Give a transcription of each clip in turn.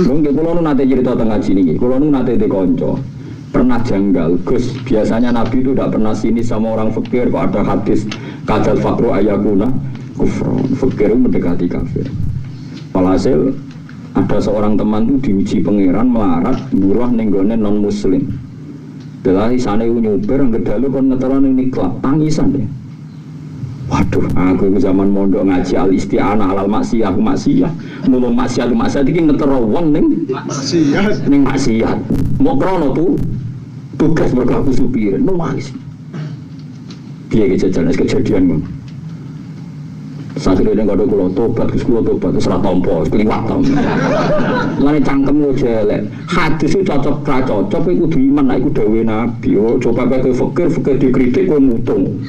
Mungkin kalau nu nate cerita tengah sini, kalau nu nate dikonco pernah janggal. Gus, biasanya Nabi itu tidak pernah sini sama orang fakir. Kok ada hadis kadal fakru ayakuna kufron, fakir mendekati kafir. Walhasil ada seorang teman itu diuji pangeran melarat buruh nenggone non muslim. Belahi sana nyuper ngedalu kon ngeteran ini klub tangisan deh. Waduh, aku zaman mondok ngaji al isti'anah alal maksiyah nulung maksiat iki ngetero wong ning maksiat. Mau krono tuh tugas berlaku supir, nangis. Piye kejadian ngono. Sakire ning kado kula tobat, terus ora tampa, kliwat to. Lane cangkemmu jelek. Hadis itu cocok ra cocok iku kudu iman, nek iku dawuhe Nabi. Oh, coba kowe fakir dikritik kowe mutung.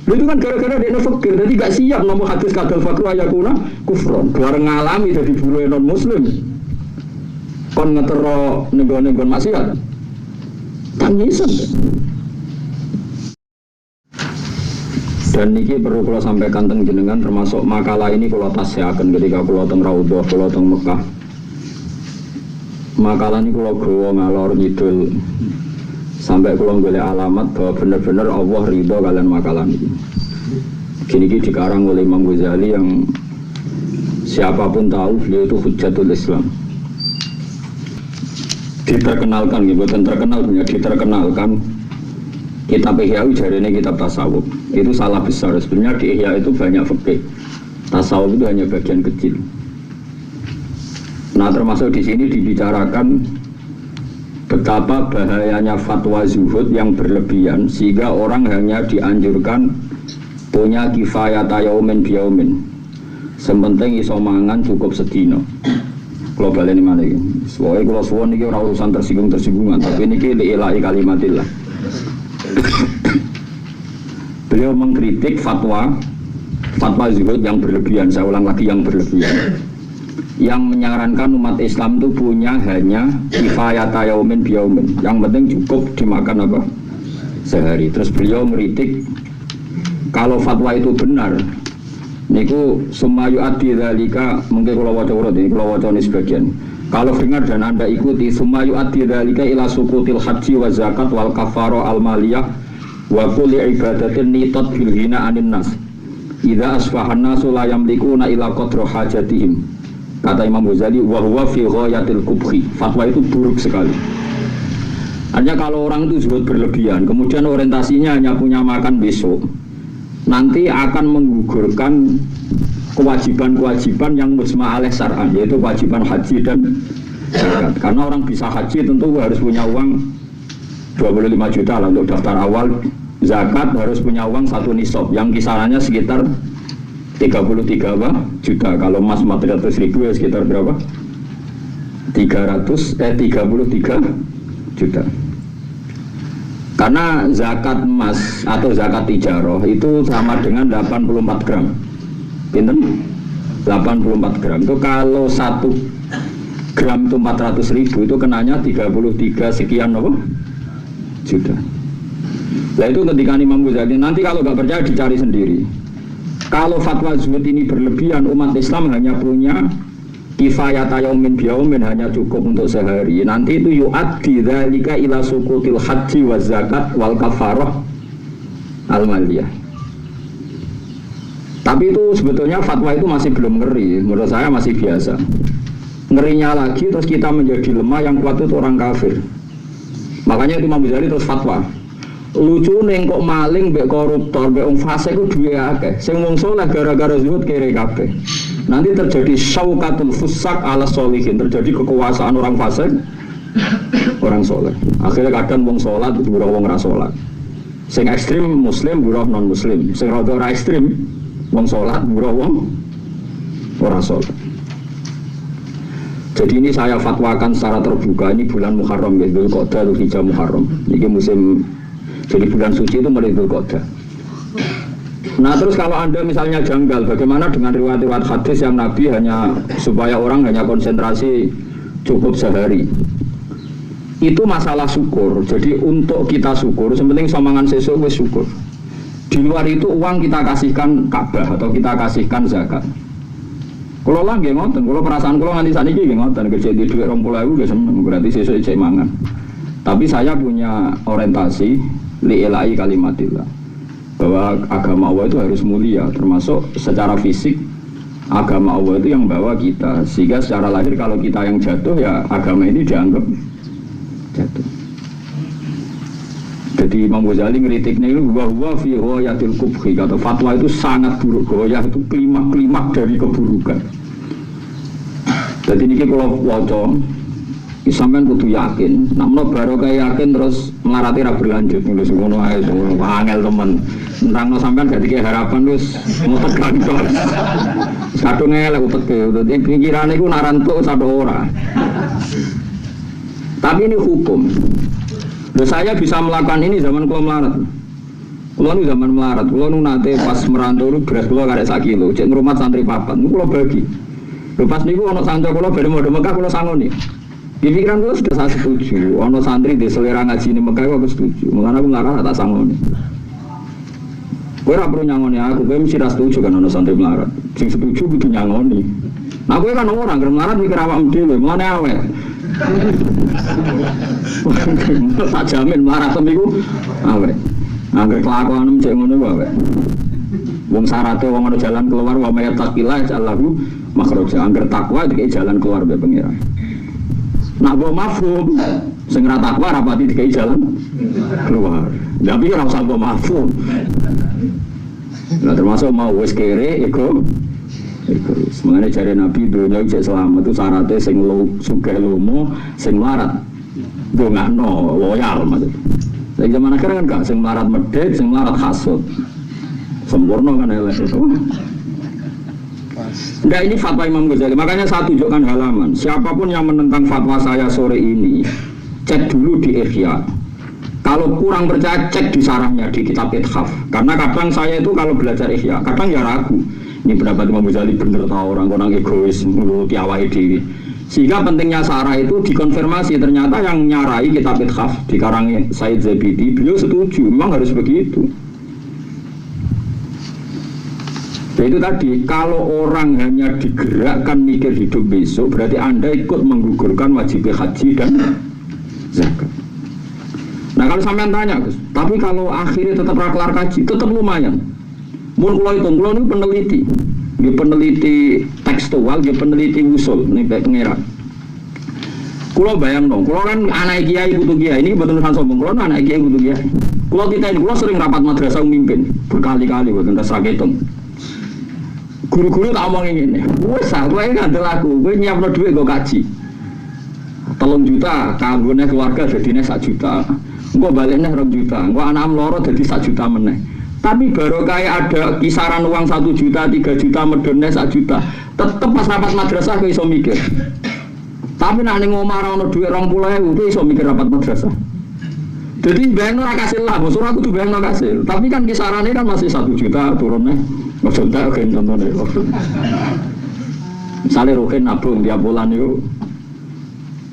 Itu kan gara-gara dia fakir, jadi gak siap nomor hadis kadal fakru ayakuna kufron. Bareng ngalami jadi buruh non muslim. Kon ngetero nenggon maksiat. Tangisan. Dan niki perlu kalau sampaikan teng jenengan termasuk makalah ini kalau tasyaken ketika kalau teng Raudhah, kalau teng Mekah. Makalah ini kalau gowo ngalor ngidul sampai kalau boleh alamat bahwa benar-benar Allah ridho kalian makalah ini. Gini dikarang oleh Imam Ghazali yang siapapun tahu beliau itu Hujjatul Islam. Diterkenalkan, bukan terkenal punya diterkenalkan. Kitab Ihya ujaranya kitab tasawuf. Itu salah besar. Sebenarnya di Ihya itu banyak fikih. Tasawuf itu hanya bagian kecil. Nah termasuk di sini dibicarakan betapa bahayanya fatwa zuhud yang berlebihan sehingga orang hanya dianjurkan punya kifayat yaumin biyaumin. Sementing iso mangan cukup sedino. Kalau balik ini mana ini? Soalnya kalau suwon ini orang urusan tersinggungan, tapi ini ilahi kalimatillah. Beliau mengkritik fatwa zuhud yang berlebihan. Saya ulang lagi, yang berlebihan. Yang menyarankan umat Islam itu punya hanya kifayat yaumin biyaumin, yang penting cukup dimakan apa sehari. Terus beliau meritik kalau fatwa itu benar niku sumayu adi dzalika, mungkin kalau waca urut ini, kalau waca ini sebagian, kalau dengar dan anda ikuti sumayu adi dzalika ila sukutil haji wa zakat wal kafaro al maliyah wa kulli ibadatin nitat bil hina anin nas idza asfahan nasu la yamlikuna ila qadra hajatihim. Kata Imam Ghazali, wa huwa fi ghayatil kubhi. Fatwa itu buruk sekali. Hanya kalau orang itu zuhud berlebihan, kemudian orientasinya hanya punya makan besok, nanti akan menggugurkan kewajiban-kewajiban yang mujma' alaih syar'an, yaitu kewajiban haji dan zakat. Karena orang bisa haji tentu harus punya uang 25 juta lah untuk daftar awal. Zakat harus punya uang 1 nisab, yang kisarannya sekitar 33 juta. Kalau emas 400.000 ya sekitar berapa? 33 juta. Karena zakat emas atau zakat tijaroh itu sama dengan 84 gram. Pinten? 84 gram. Itu kalau 1 gram itu 400.000, itu kenanya 33 sekian apa? Juta. Nah itu ketika Imam Ghazali, nanti kalau nggak percaya dicari sendiri. Kalau fatwa zuhud ini berlebihan, umat Islam hanya punya kifayat yaumin biyaumin, hanya cukup untuk sehari. Nanti itu yu'addi dzalika ila sukutil haji wa zakat wal kafarah al maliyah. Tapi itu sebetulnya fatwa itu masih belum ngeri. Menurut saya masih biasa. Ngerinya lagi terus kita menjadi lemah, yang kuat itu orang kafir. Makanya itu Imam Ghazali terus fatwa. Lucu neng kok maling, mbek koruptor, mbek wong fasik ku duwe akeh. Sing wong saleh gara-gara zuhud kere kabeh. Nanti terjadi syaukatul fusak ala sholihin, terjadi kekuasaan orang fasik, orang saleh. Akhirnya kadang wong salat buruh wong ra salat. Sing ekstrim muslim buruh non muslim. Sing rada ora ekstrim wong salat buruh wong ora salat. Jadi ini saya fatwakan secara terbuka, ini bulan Muharram ya, Dzulqa'dah, Dzulhijjah, Muharram. Ini musim. Jadi bulan suci itu mulai Dzulqa'dah. Nah terus kalau anda misalnya janggal, bagaimana dengan riwayat-riwayat hadis yang Nabi hanya supaya orang hanya konsentrasi cukup sehari? Itu masalah syukur. Jadi untuk kita syukur, sepenting somangan sesuk wis syukur. Di luar itu uang kita kasihkan Ka'bah atau kita kasihkan zakat. Kalau lah nggih ngoten, kalau perasaan kalau nganti saniki nggih ngoten, kerja di dhuwit 20.000 nggih seneng, berarti sesuk cek mangan. Tapi saya punya orientasi li ilahi kalimatillah. Bahwa agama Allah itu harus mulia, termasuk secara fisik agama Allah itu yang bawa kita, sehingga secara lahir kalau kita yang jatuh ya agama ini dianggap jatuh. Jadi Imam Ghazali ngeritiknya itu bahwa fi ghayatil kubhi, kata fatwa itu sangat buruk, goyah itu klimak dari keburukan. Jadi ini kalau wajah sampean kudu yakin, namun baru kayak yakin terus melarati ra berlanjut nulis ngono ae angel temen. Nentangno sampean gak dikek harapan wis mutek kantor. Kadung elek uteke, dadi pikirane iku narantuk satu ora. Tapi ini hukum. Loh, saya bisa melakukan ini zaman kula melarat. Kula nu zaman melarat, kula nu nate pas merantau lu beras kula karek 1 kilo, cek ngrumat santri papat, niku kula bagi. Lho pas niku ana sanca kula bare modho Mekah kula sangoni. Di pikiran kula sudah saya setuju, ana santri di selera ngaji ini Mekah aku setuju. Mulane aku melarat tak sangoni. Kowe ora perlu nyangoni aku, kowe mesti ra setuju kan ana santri melarat. Sing setuju kudu nyangoni. Nah kowe kan orang ger melarat mikir awakmu dhewe, mulane awet. Tak jamin melarat iku awet. Angger kelakuanem cek ngono ku awet. Wong syaraté wong ana jalan keluar wa may taqillah Allahu makhraja. Angger takwa dikek jalan keluar mbek pengiran. Nak mbok mafhum sing ora takwa rapati dikek jalan keluar. Tapi ora usah mbok mafhum. Nah termasuk mau wis kere iku semuanya cari Nabi dunia cek selamat itu syaratnya sing sugih lomo sing melarat dongakno loyal maksudnya. Dari zaman akhir kan gak sing melarat medhit, sing melarat hasud. Sempurna kan elek itu. Enggak, ini fatwa Imam Ghazali. Makanya saya tunjukkan halaman. Siapapun yang menentang fatwa saya sore ini, cek dulu di Ihya. Kalau kurang percaya, cek di sarahnya di kitab Ithaf. Karena kadang saya itu kalau belajar Ihya, kadang ya ragu. Ini pendapat Imam Ghazali bener tau orang egois nuruti awake dhewe. Sehingga pentingnya sarah itu dikonfirmasi, ternyata yang nyarai kitab Ithaf dikarang Said Zabidi, beliau setuju, memang harus begitu. Ya itu tadi, kalau orang hanya digerakkan mikir hidup besok, berarti Anda ikut menggugurkan wajib haji dan zakat. Nah kalau sampean tanya, Gus, tapi kalau akhirnya tetap kelar kaji, tetap lumayan. Mun kula itu, kula niku peneliti. Nggih peneliti tekstual, nggih peneliti usul ning pengeran. Kula bayangno, kula kan anak kiai putu kiai, ini betul kan sombong, kula anak kiai putu kiai. Kula titeni, kula sering rapat madrasah mimpin berkali-kali boten tas raketung. Guru-guru tak omong ngene. Wes ah, kowe ngandel aku, kowe nyiapno dhuwit nggo kaji. 3 juta kanggone keluarga dadine 1 juta. Engko balekne 2 juta. Engko anakmu loro dadi 1 juta meneh. Tapi baru kayak ada kisaran uang 1 juta, 3 juta, medone 1 juta. Tetep pas rapat madrasah kowe iso mikir. Tapi nek ning omah ora ono dhuwit 20.000, kowe iso mikir rapat madrasah. Jadi bayangno ora kasil lah, bos ora kudu bayangno kasil. Tapi kan kisarannya kan masih 1 juta turunnya. Ojo tak kan contohnya. Misalnya Rohin nabung tiap bulan itu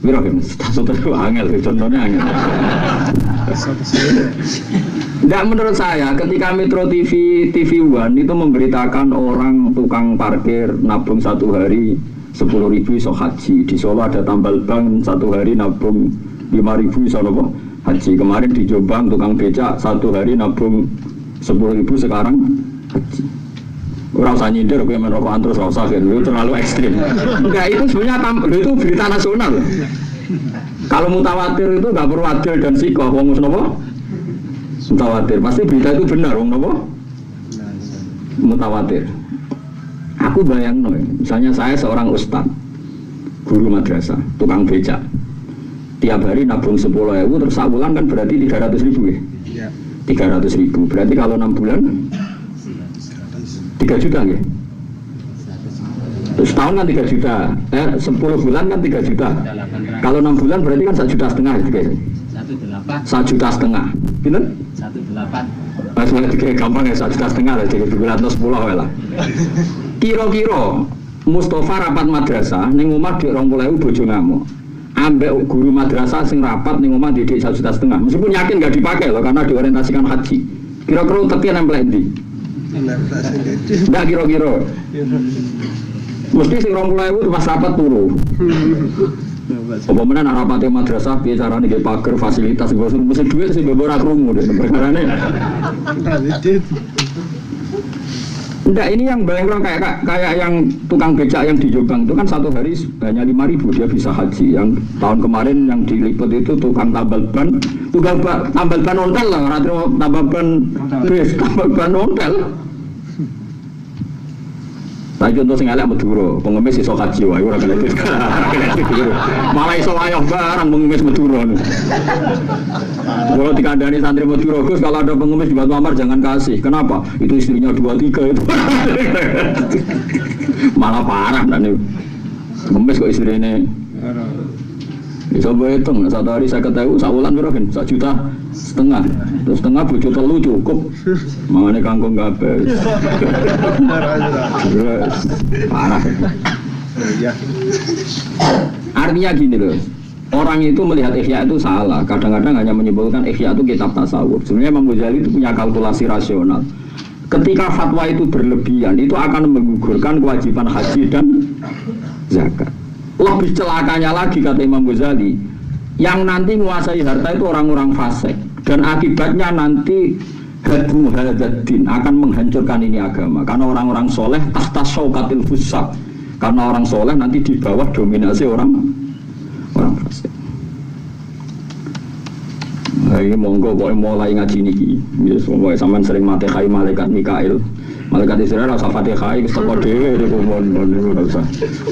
piro kan? Status itu angel, contohnya angel. Tidak, menurut saya ketika Metro TV One itu memberitakan orang tukang parkir nabung 1 hari 10.000 iso haji. Di Solo ada tambal bank 1 hari nabung 5.000 iso nopo haji. Kemarin di Jombang tukang becak 1 hari nabung 10.000 sekarang haji. Ora usah nyindir kowe merokok terus ora usah kan, itu terlalu ekstrim. Enggak, itu sebenarnya itu berita nasional. Kalau mutawatir itu enggak perlu adil dan sikoh, wong napa? Mutawatir, pasti berita itu benar, wong napa? Mutawatir. Aku bayangno, misalnya saya seorang ustaz, guru madrasah, tukang becak. Tiap hari nabung 10.000 terus sabulan kan berarti 300.000 ya? Iya. 300.000. Berarti kalau 6 bulan 3 juta ya? Terus tahun kan 3 juta, 10 bulan kan 3 juta. Kalau 6 bulan berarti kan 1,5 juta gitu guys. 1,5 juta. Bener? 1,8. Maksudnya dikira gampang ya 1,5 juta lah, jadi bulan 10 lah. Kira-kira Mustafa rapat madrasah, ning omah dik 20.000 bojo ngamuk. Ambek guru madrasah sing rapat ning omah didik 1,5 juta. Meskipun yakin nggak dipakai loh karena diorientasikan haji. Kira-kira teki nempel ndi? Enggak kira-kira. Mesti sing 20.000 pas rapat turu. Apa menan rapate madrasah piye carane nggih pager fasilitas mesti duit sing mbok ora krungu perkarane. Enggak, ini yang bayang kayak yang tukang becak yang di Jombang itu kan satu hari hanya 5.000 dia bisa haji. Yang tahun kemarin yang diliput itu tukang tambal ban ontel lah, orang tambal ban ontel. Saya contoh sing elek Madura, pengemis iso kaji wae ora kena itu. Malah iso wayah barang pengemis Madura. Kalau dikandani santri Madura, Gus kalau ada pengemis di Batu Amar jangan kasih. Kenapa? Itu istrinya 2-3 itu. Malah parah dan itu. Pengemis kok istrinya. Coba hitung, satu hari saya ketahui, saulan berapa? 1,5 juta. Terus setengah bojo telu cukup. Mangane kangkung kabeh. Parah. Artinya gini loh. Orang itu melihat Ihya itu salah. Kadang-kadang hanya menyebutkan Ihya itu kitab tasawuf. Sebenarnya Imam Ghazali itu punya kalkulasi rasional. Ketika fatwa itu berlebihan, itu akan menggugurkan kewajiban haji dan zakat. Lebih celakanya lagi kata Imam Ghazali, yang nanti menguasai harta itu orang-orang fasik. Dan akibatnya nanti hadmu hadzal-din akan menghancurkan ini agama. Karena orang-orang soleh tahta syaukatil fusaq. Karena orang soleh nanti di bawah dominasi orang fasik. Nah, ini monggo kok mulai ngaji niki. Wis pokoke sampean sering Fatihah malaikat Mikail. Malaikat Israel rasa Fatihah wis teko dhewe niku mon niku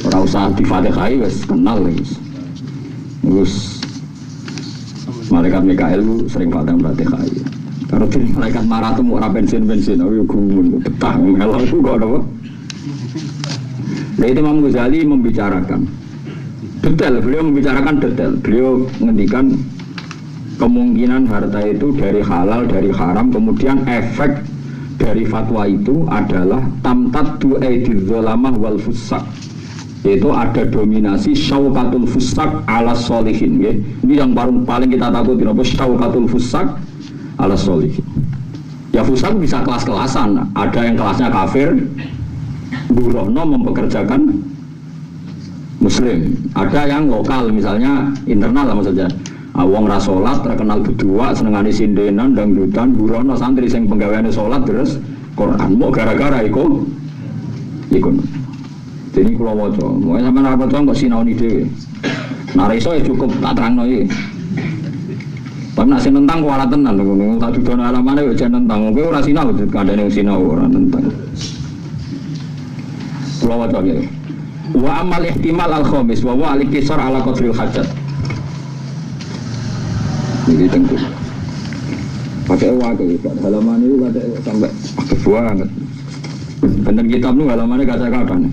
ora usah di Fatihah wis kenal wis. Terus malaikat Mikail sering Fatihah. Karo dene malaikat marah temu ora bensin-bensin ayo gumun betah melok iku kok apa. Nah, itu Imam Ghazali membicarakan detail, beliau membicarakan detail. Beliau ngendikan kemungkinan harta itu dari halal, dari haram, kemudian efek dari fatwa itu adalah tamtaddu aidil zalamah wal fusaq, yaitu ada dominasi syaukatul fusaq ala sholihin ya. Ini yang paling kita takuti apa syaukatul fusaq ala sholihin. Ya fusaq bisa kelas-kelasan, ada yang kelasnya kafir burono mempekerjakan muslim, ada yang lokal misalnya internal lah maksudnya. Wong ra salat terkenal berdua senengane sindenan dangdutan burono santri sing penggaweane salat terus Quran mau gara-gara iku. Jadi kula waca, mau sampean apa to kok sinaoni dhewe. Nek iso ya cukup tak terangno iki. Tapi nek nentang kuwi ora tenan ngono tak dudono alamane ya jan nentang. Kowe ora sinau kandhane sinau ora nentang. Kula waca iki. Wa amal ihtimal al-khamis wa huwa al-iktisar ala qadril hajat. Jadi tentu pakai wakil halaman itu ada sampai pakai banget. Bener kitab nu halamannya kata-kata nih.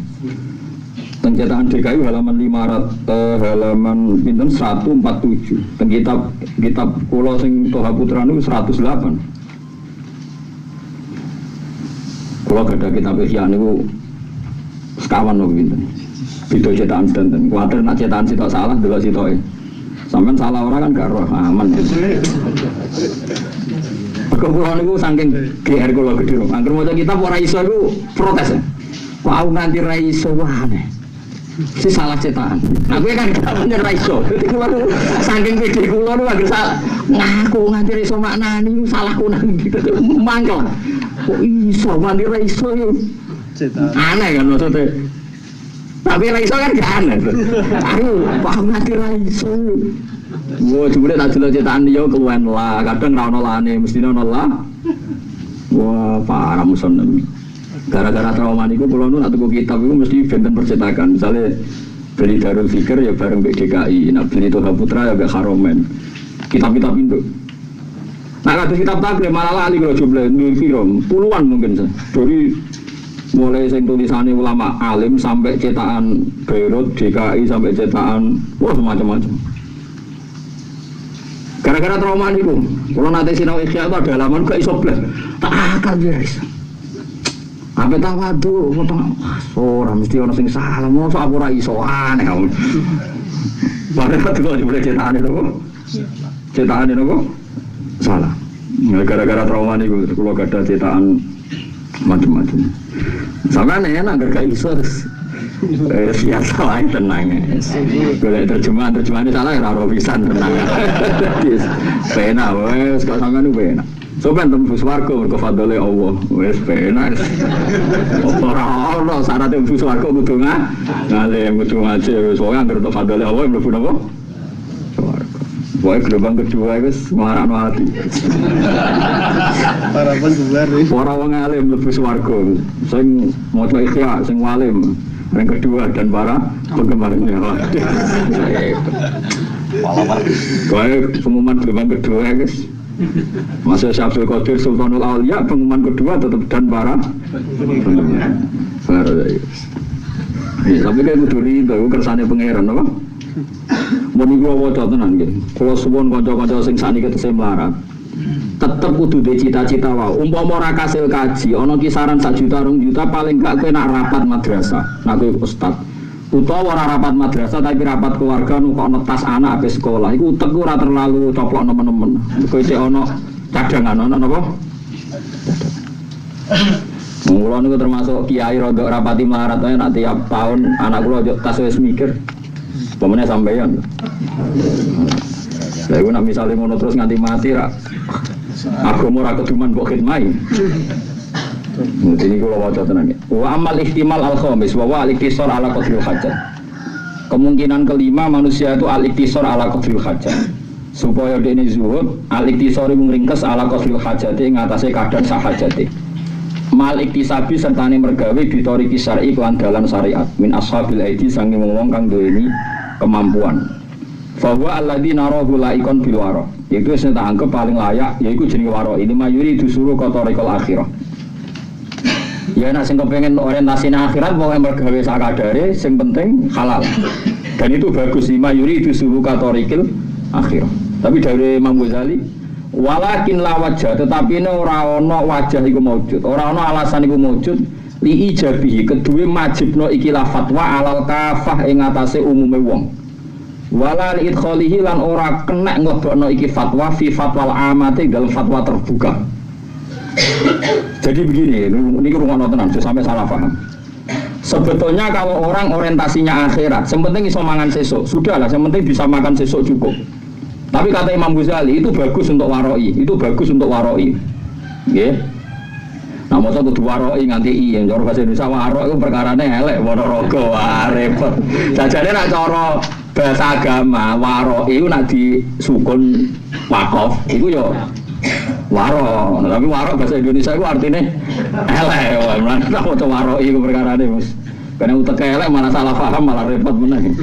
Pencetakan DKI halaman 500 halaman pinten 147. Kitab kula sing Toha Putra nu 108. Kula gada kitab Ihya niku sekawan lho pinten. Video cetakan danten. Kuwatir nak cetakan sitok salah delok sitoke. Sampai salah orang kan gak roh aman. Perkumpulan itu saking GR kalau gede loh. Angker mau kita ora iso itu protes. Wah nanti ra iso wah nih. Si salah cetakan. Nah gue kan gak bener ra iso. Jadi kalau saking gede kulo itu agak salah. Ngaku nanti ra iso maknani salahku nanti gitu. Mangkel. Kok iso nanti ra iso itu. Aneh kan maksudnya. Tapi ra iso kan gak aneh. Aku paham nanti ra iso. Wah, jebule tak delok cetakan yo keluwen lah. Kadang ra ono lane, mesti ono lah. Wah, parah muson. Gara-gara trauma niku kula nu nak tuku kitab iku mesti benten percetakan. Misale beli Darul Fikr ya bareng BDKI, nak beli Toha Putra ya gak Haromen. Kitab-kitab induk. Nah, kados kitab takrib malah lali kula jumlah puluhan mungkin. Dari mulai sing tulisane ulama alim sampai cetakan Beirut, DKI sampai cetakan wah macam-macam. Gara-gara trauma niku, kalau nanti sinau Ihya itu ada halaman gak iso blas. Tak akal guys. Apa tawadu, ora mesti ono sing salah, mosok aku ora iso aneh. Padahal kalau boleh cetakan itu kok. Cetakan itu kok salah. Gara-gara trauma niku kalau gak ada cetakan macam-macam. Sampai enak gak iso. Biasa lah tenang. Golek terjemahan salah ya ora pisan tenang. Penak wes kok sampean penak. Sopan tembus swarga mergo fadhole Allah. Wis penak. Ora ono syarat tembus swarga kudu ngalim kudu ngaji wis wae anggere fadhole Allah mlebu napa? Swarga. Gelombang kedua wis marakno ati. Harapan bubar iki. Ora wong alim mlebu swarga. Sing maca ikhya, sing walim. Yang kedua dan para penggemarnya. Kau pengumuman gelombang kedua guys. Masa Syabdul Qadir Sultanul Aulia pengumuman kedua tetap dan para penggemar. Tapi kayak kudu itu kersane pangeran apa? Mau gua waca tenan nggih. Kula suwun kanca-kanca sing sakniki tesih melarat. Tetep kudu duwe cita-cita wae. Umpama ora kasil kaji, ana kisaran 1 juta 2 juta paling gak kowe nak rapat madrasah, nak kowe ustaz. Utawa ora rapat madrasah tapi rapat keluarga nu kok netas anak ke sekolah. Iku utek ora terlalu coplok nemen-nemen. Kowe isih ana cadangan ana napa? Mula niku termasuk kiai rodok rapati melarat ae nak tiap tahun anak kula ojo tas wis mikir. Pemene sampeyan. Lah iku nak misale ngono terus nganti mati ra. Agama ora keduman mbok khidmati. Ini kula waca tenan. Wa amal ihtimal al-khamis wa al-iktisar ala qadril hajat. Kemungkinan kelima manusia itu al-iktisar ala qadril hajat. Supaya dene zuhud, al-iktisar ngringkes ala qadril hajat ing atase kadar sahajate. Mal iktisabi sertane mergawe bitori kisari iklan dalan syariat min ashabil aidi sange wong kang duweni kemampuan. Bahwa alladzina rahu laikon bil wara. Itu sing tak anggap paling layak yaiku jenenge wara. Ini mayuri disuruh kotorikul akhirah. Ya nek sing kepengin orientasine akhirat pokoke mergawe sakadare sing penting halal. Dan itu bagus lima yuri disuruh kotorikul akhirah. Tapi dari Imam Ghazali walakin la wajah tetapi ini ora ana wajah iku maujud. Ora ana alasan iku maujud li ijabihi kedue majibno ikilah fatwa alal kafah ing atase umume wong. Wala li idkhalihi lan ora kena nglebokno iki fatwa fi fatwal amati dalam fatwa terbuka. Jadi begini, ini rungokno tenan sampai salah paham. Sebetulnya kalau orang orientasinya akhirat, yang penting iso mangan sesuk, sudahlah, yang penting bisa makan sesuk cukup. Tapi kata Imam Ghazali itu bagus untuk waroi, itu bagus untuk waroi. Nggih. Nah, masa kudu waroi nganti yang cara bahasa Indonesia waroi itu perkarane elek Ponorogo, wah repot. Jajane nek cara bahasa agama waroi itu nak disukun wakaf, itu yo waro. Tapi waro bahasa Indonesia itu artinya elek. Wah, maca waroi itu perkarane, Mas. Karena utek elek malah salah paham, malah repot meneh.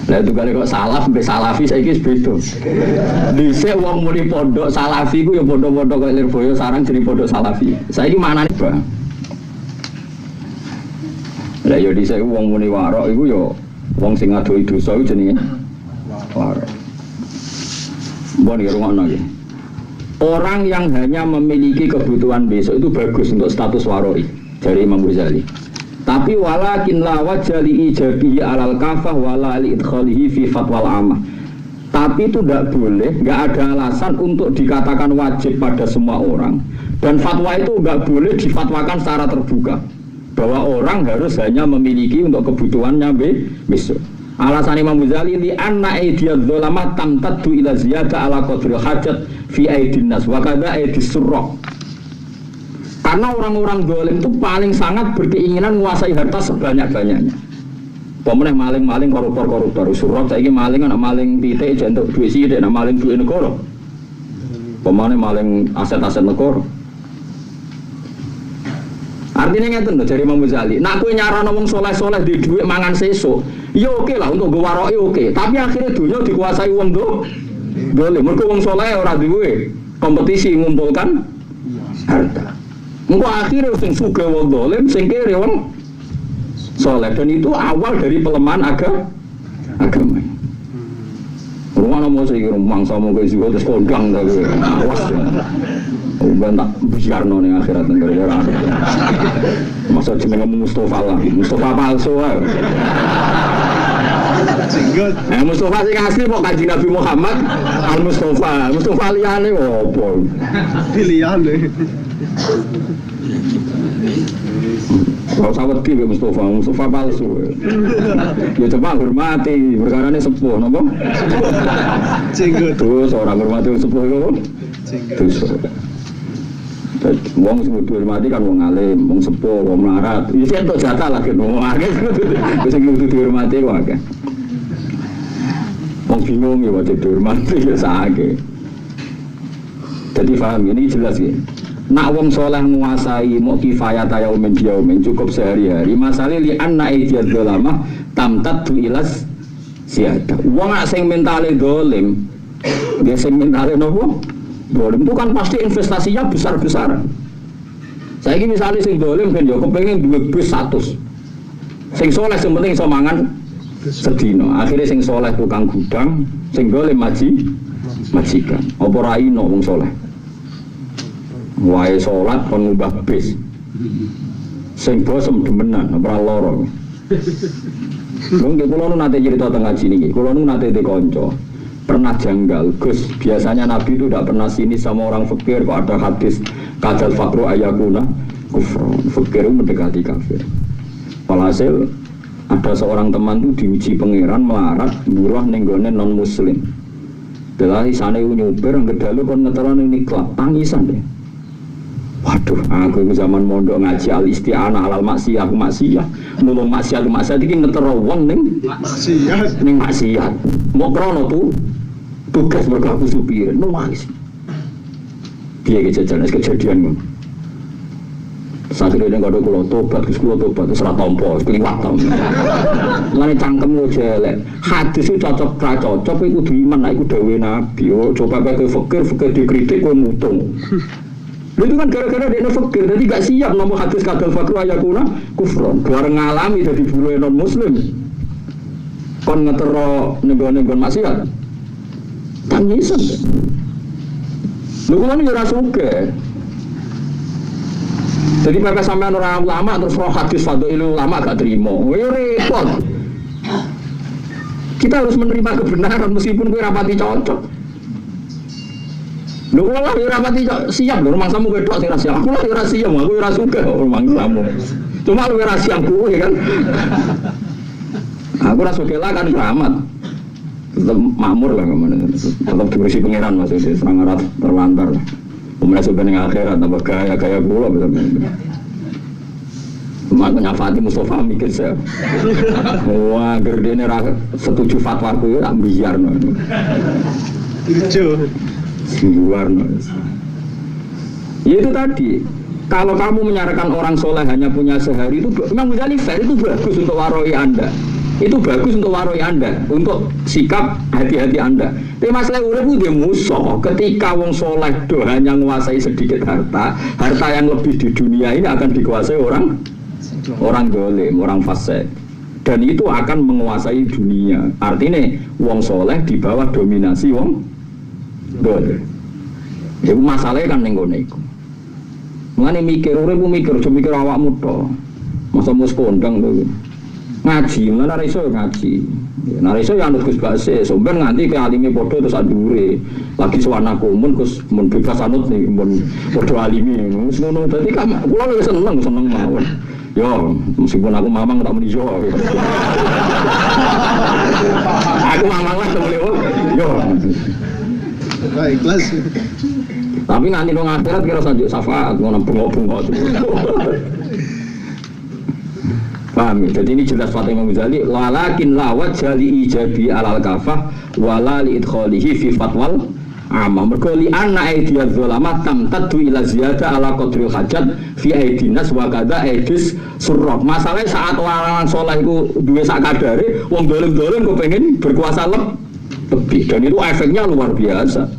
Lah itu kali kok salaf sampai salafi saiki wis beda. Dhisik wong muni pondok salafi ku ya pondok-pondok kok Lirboyo sarang jadi pondok salafi. Saiki maknane apa? Lah ya dhisik wong muni warok iku ya wong sing ngadohi dosa iku jenenge warok. Mbon ya rungokno iki. Orang yang hanya memiliki kebutuhan besok itu bagus untuk status waroi dari Imam Ghazali. Tapi walakin la wajali ijabihi alal kafah wala li idkhalihi fi fatwal amah. Tapi itu tidak boleh, nggak ada alasan untuk dikatakan wajib pada semua orang. Dan fatwa itu nggak boleh difatwakan secara terbuka bahwa orang harus hanya memiliki untuk kebutuhannya besok. Alasan Imam Ghazali li anna aidiyadz dzulama tamtaddu ila ziyada ala qadril hajat fi aidin nas wa kadza aidis surrah. Karena orang-orang dolim itu paling sangat berkeinginan menguasai harta sebanyak-banyaknya. Pemenang maling-maling koruptor-koruptor. Surat saya ini maling, anak maling titik jantuk duit sidik, anak maling duit negara. Pemenang maling aset-aset negara. Artinya ngeten lho dari Imam Ghazali. Nak kowe nyarana wong soleh-soleh di duit mangan sesuk, ya oke lah untuk gewaroke oke. Tapi akhirnya dunia dikuasai wong dolim. Mergo wong soleh ora duwe kompetisi ngumpulkan harta. Engko akhirnya sing sugih wong dolim, sing kere wong soleh, dan itu awal dari pelemahan agama. Rumah mau sih mangsa mau ke juga terus kondang tapi awas. Bukan tak biarno ning akhirat gara-gara. Masa jenenge Mustafa lah, Mustafa palsu wae. Mustafa sing asli kok Kanjeng Nabi Muhammad Al Mustafa liyane opo? Pilihan Kalau sawat ki Mustafa palsu. Ya coba hormati, perkarane sepuh napa? Terus orang hormati sepuh itu. Terus. Wong sing dihormati kan wong alim, wong sepuh, wong melarat. Iki entuk jatah lah kan wong akeh. Wis sing kudu dihormati kok akeh. Wong bingung ya waktu dihormati ya sakake. Jadi paham ini jelas ya. Nak wong soleh menguasai mau kifayat yaumin biyaumin cukup sehari-hari. Masalah li anna aidiyad dolamah tamtad tu ilas siada. Wong nak sing mentale dolim, dia sing mentale nopo? Dolim itu kan pasti investasinya besar-besaran. Saya ini misalnya sing dolim kan, yo kepengen duit bis 100. Sing soleh sing penting iso mangan sedino. Akhirnya sing soleh tukang gudang, sing dolim majikan. Apa ra ino wong soleh? Wae salat kon ngubah bis. Sing bosem demenan ora lara. Lho nggih kula nu nate cerita teng ngaji niki. Kula nu nate de kanca. Pernah janggal, Gus. Biasanya Nabi itu tidak pernah sini sama orang fakir. Kok ada hadis kadal fakru ayakuna kufron. Fakir itu mendekati kafir. Walhasil ada seorang teman itu diuji pangeran melarat buruh nenggone non muslim. Belahi sana itu nyupir ngedalu kon ngetelan ini klap tangisan deh. Waduh, aku itu zaman mondok ngaji al-isti'anah halal maksiyah, aku maksiyah nulung maksiyah ini ngetero wong ning maksiyah mau krono tuh tugas berlaku supir, nuwais dia kejadian saat ini gak ada kulo tobat, terus ratompo, keliwat lalu cangkem lo jelek hadis itu cocok itu diiman, itu dawe nabi coba pakai fakir dikritik, itu mutung itu kan gara-gara dia fakir, jadi gak siap ngomong hadis kadal fakru ayakuna kufron. Bareng ngalami jadi buru non muslim. Kon ngetero nenggon maksiat. Tangisan. Lu kan ora suke. Jadi mereka sampean orang ulama terus roh hadis fadhil ulama gak terima. Ya repot. Kita harus menerima kebenaran meskipun kowe rapati cocok. Lho kula lah ora pati siap lho mangsamu wedok sing ra siap. Aku lah ora siap, aku ora suka mangsamu. Cuma lu ora siap kowe kan. Aku ora suka lah kan keramat. Tetap makmur lah kemana. Tetap diurisi pangeran maksudnya sangat terlantar lah. Kemudian sebenarnya akhirat tambah gaya kula bener-bener. Cuma nyafati Mustafa mikir saya. Wah, gerdene ra setuju fatwaku tak biarno. Lucu. Ya itu tadi, kalau kamu menyarankan orang soleh hanya punya sehari itu memang Ghazali fair, itu bagus untuk waroi Anda, itu bagus untuk waroi Anda, untuk sikap hati-hati Anda. Tapi masalah urip itu dia musuh. Ketika wong soleh do hanya menguasai sedikit harta yang lebih di dunia ini akan dikuasai orang dolim, orang fasik, dan itu akan menguasai dunia. Artinya wong soleh di bawah dominasi wong dolim. Ya masalahnya kan ning ngene iku. Mengane mikir mikir awakmu tok. Masa mus kondang lho. Ngaji, mana ra iso ngaji. Nah iso ya anut Gus Bakse, sampeyan nganti ke alime padha terus andure. Lagi suwana kumun Gus mun bebas anut nih mun padha alime. Wis ngono dadi kula wis seneng mawon. Yo, meskipun aku mamang tak muni yo. Aku mamang lah beliau. Yo. Ikhlas. Tapi nanti dong akhirat kira saja syafaat ngono bengok-bengok. Paham ya? Jadi ini jelas fatwa Imam Ghazali walakin la wajali ijabi alal kafah wala li idkhalihi fi fatwal amma mergo li anna aidiyaz zalama tamtaddu ila ziyada ala qadril hajat fi aidinas wa kadza aidis surrah. Masalahnya saat orang saleh iku duwe sak kadare wong dolim-dolim kok pengen berkuasa lebih dan itu efeknya luar biasa.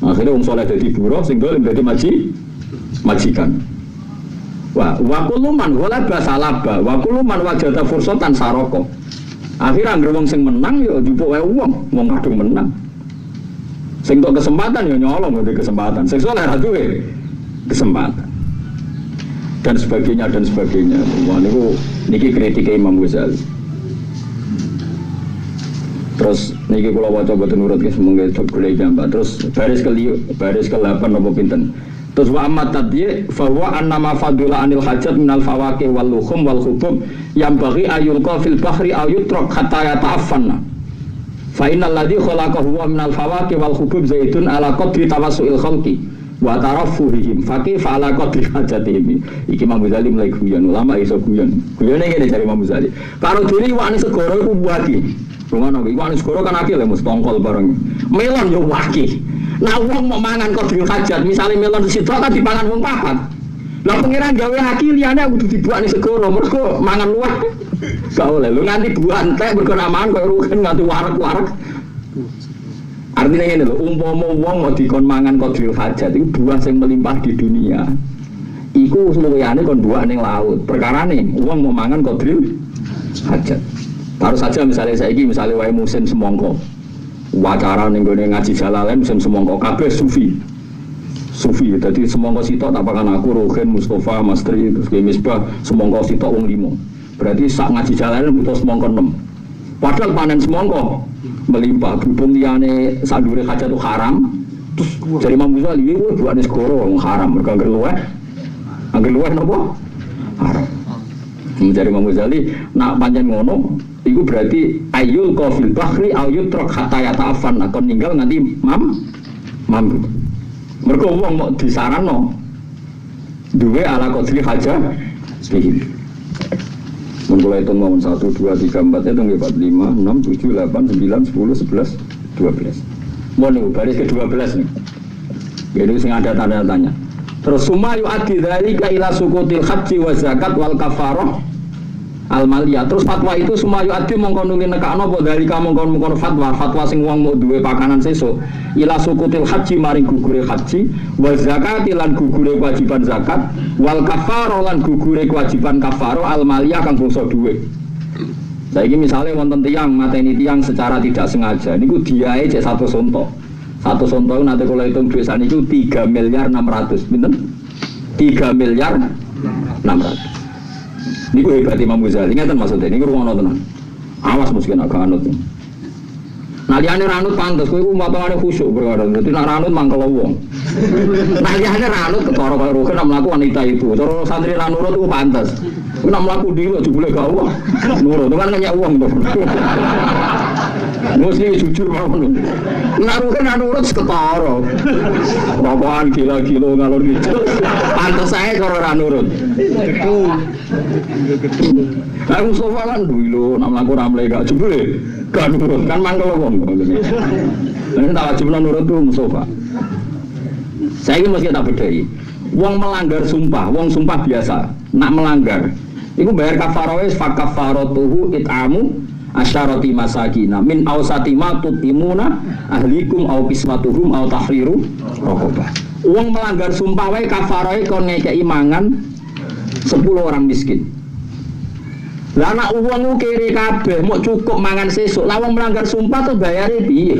Akhirnya wong saleh dadi buruh sing dolim dadi majikan. Wa kuluman wala basalaba wa kuluman wajada fursatan saroko. Akhirnya anggere wong sing menang ya njupuk wae wong kadung menang. Sing tok kesempatan ya nyolong ngene kesempatan. Sing saleh ra duwe kesempatan. Dan sebagainya. Wah niku niki kritik Imam Ghazali. Terus niki kula waca boten nurut nggih semoga golek jambak. Terus baris ke-8 napa pinten? Terus wa amat tadi bahwa annama fadula anil hajat minal fawaqih wal luhum wal hubub yang bagi ayulqa fil bahri ayutrok hatta yata'affanna. Fa innal ladzi khalaqahu wa minal fawaqih wal hubub zaitun ala qadri tawassu'il khalqi wa tarafuhihim faqih fa ala qadri hajatihim. Iki Imam Ghazali mulai guyon, ulama iso guyon. Guyone ngene jare Imam Ghazali. Karo dene iwak segara iku waki. Rungono iwak segara kan akeh lho mesti tongkol bareng. Melon yo waki. Nah wong mau mangan qadril hajat, misalnya melon situ kan dipangan wong papat. Lah pengiran gawe haki liyane kudu dibuat ning segara, mergo mangan luwih. Gak oleh lu nganti buah entek mergo mangan koyo rugen nganti warek-warek. Artinya ngene lho, umpama wong mau dikon mangan qadril hajat iku buah sing melimpah di dunia. Iku luwihane kon buah ning laut. Perkarane wong mau mangan qadril hajat. Taruh saja misalnya saiki wae musim semangka. Wacara ning gone ngaji Jalalain musim semangka kabeh sufi. Dadi semangka sitok tak pakan aku Rogen Mustafa Mastri terus Misbah semangka sitok wong 5. Berarti sak ngaji Jalalain butuh semangka 6. Padahal panen semangka melimpah berhubung liyane sak dhuwure hajat itu haram. Terus dari Imam Ghazali iki buane segara wong haram mergo angger luweh napa? Haram. Dari Imam Ghazali nak pancen ngono iku berarti ayul qafil bahri ayutrok hatta yata'afan akon ninggal nganti mampu. Mergo wong mau disaranno duwe ala qadri hajah iki. Mun kula hitung mawon 1 2 3 4 itu nggih 4 5 6 7 8 9 10 11 12. Mun niku baris ke-12 nih. Jadi sing ada tanda tanya. Terus sumayu adi dzalika ila sukutil haji wa zakat wal kafarah al-maliyah. Terus fatwa itu sumayu adi mongko nuli nekakno apa dari mongkon fatwa sing wong mau duwe pakanan sesuk ila sukutil haji maring gugure haji wa zakati lan gugure kewajiban zakat wal kafarah lan gugure kewajiban kafarah al-maliyah kang bangsa duwe. Saiki misale wonten tiyang mateni tiyang secara tidak sengaja niku diae cek 1 sonto. 1 sonto nanti kalau hitung duit saat itu 3 miliar 600 pinten? 3 miliar 600. Ini gue hebat Imam Ghazali, ingat maksudnya, ini gue rumah tenan. Awas mungkin agak anut. Nah liane ranut pantas, gue potongannya khusyuk berkadang. Jadi nak ranut mangkel wong. Nah liane ranut ketara kaya roken nak melaku wanita itu. Cara santri ranurut itu pantas. Gue nak melaku diri, jebule gak uang. Nurut, itu kan nanya uang tuh. Mesti jujur banget. Naruhkan nurut ketara. Rokokan gila-gila ngalor gitu. Pantas saya cara nurut. Aku Mustafa kan dulu nak mlaku ramle gak jebule. Gak nurut kan mangkel wong. Lan tak wajib nurut tuh Mustafa. Saya ini mesti tak bedai. Wong melanggar sumpah, wong sumpah biasa, nak melanggar. Iku bayar kafarah wis fa kafaratuhu it'amu asyarati masakina min awsati ma tutimuna ahlikum aw kismatuhum aw tahriru raqabah. Wong melanggar sumpah wae kafarahe kon ngekeki mangan 10 orang miskin. Lah anak uang kiri kabeh mau cukup mangan sesuk. Lah wong melanggar sumpah tuh bayare piye?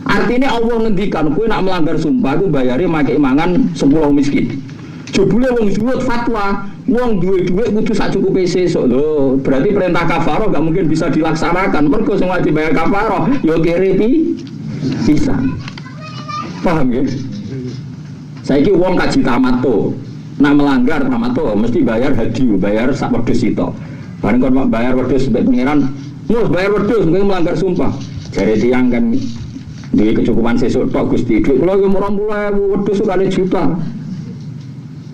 Artinya Allah ngendikan kowe nak melanggar sumpah ku bayare make mangan 10 miskin. Jebule wong zuhud fatwa, wong duwe dhuwit kudu sak cukupe sesuk lho. Berarti perintah kafarah gak mungkin bisa dilaksanakan. Mergo sing wajib bayar kafarah ya kiri bisa. Paham ya? Saiki wong kaji tamato. Nak melanggar tamato mesti bayar hadiah, bayar sak wedhus itu. Bareng kon bayar wedhus mbek pangeran, "Mus bayar wedhus mung melanggar sumpah." Jare tiyang kan duwe kecukupan sesuk tok Gusti. Dhuwit kula yo 20.000 wedhus kali juta.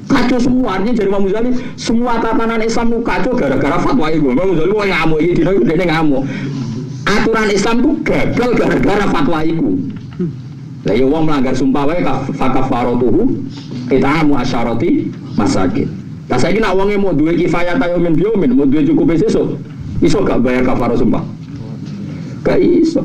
Kacau semua, artinya dari Imam Ghazali semua tatanan Islam itu kacau gara-gara fatwa itu. Imam Ghazali wah ngamuk, ini dia ngamuk. Aturan Islam itu gagal gara-gara fatwa itu. Lah ya wong melanggar sumpah wae fakafaratuhu it'amu asyarati masakin. Lah saiki nek wonge mau duwe kifayah tayamin biomin, mau duwe cukup sesuk, iso gak bayar kafarah sumpah? Gak iso.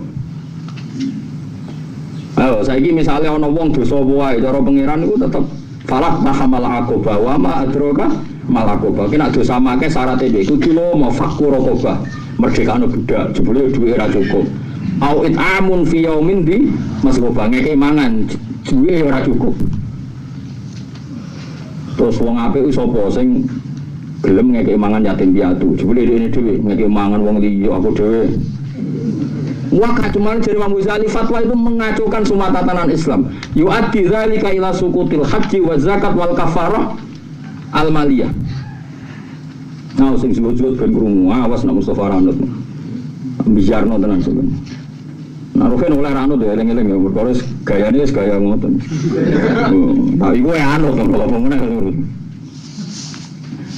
Ayo saiki misale ana wong dosa wae cara pangeran iku tetep falah tahamal aqobah wa ma adroka malaqobah. Ki nek dosa make syarat e kudu mau fakur raqobah, merdekane budak, jebule duwe ora cukup. Au it'amun fi yaumin di masuk bange mangan duwe ora cukup. Terus wong apik ku sapa sing gelem ngekek mangan yatim piatu. Jebule ini dhewe ngekek mangan wong liya aku dhewe. Wah kacuman dari Imam Ghazali fatwa itu mengacaukan semua tatanan Islam. Yu'addi dzalika ila suqutil haji wa zakat wal kafarah al maliyah. Nah sing sebut-sebut ben krungu awas nak Mustofa Ranut. Bijarno tenan sampeyan. Nah roken oleh Ranut ya eling-eling ya perkara gayane wis gaya ngoten. Nah iku anu to kalau ngene.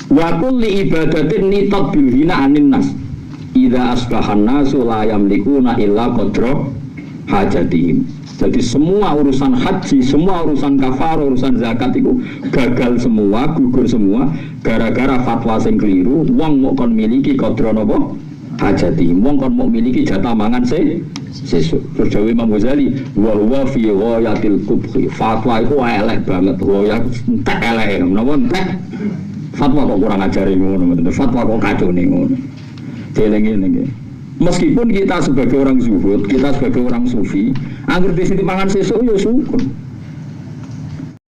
Wa kulli ibadatin nitat bil hina anin nas. Idza asbahan nasu la yamlikuna illa qadra hajatihim. Jadi semua urusan haji, semua urusan kafar, urusan zakat itu gagal semua, gugur semua gara-gara fatwa sing keliru. Wong mok kon miliki qadra napa? Hajatihim. Wong kon mok miliki jatah mangan sesuk. Terus Dewi Imam Ghazali wa huwa fi ghayatil kubhi. Fatwa itu elek banget. Ya entek elek. Menapa entek? Fatwa kok kurang ajare ngono, fatwa kok kacone ngono. Deleng-eleng. Meskipun kita sebagai orang zuhud, kita sebagai orang sufi, angger di sini mangan sesuk ya syukur.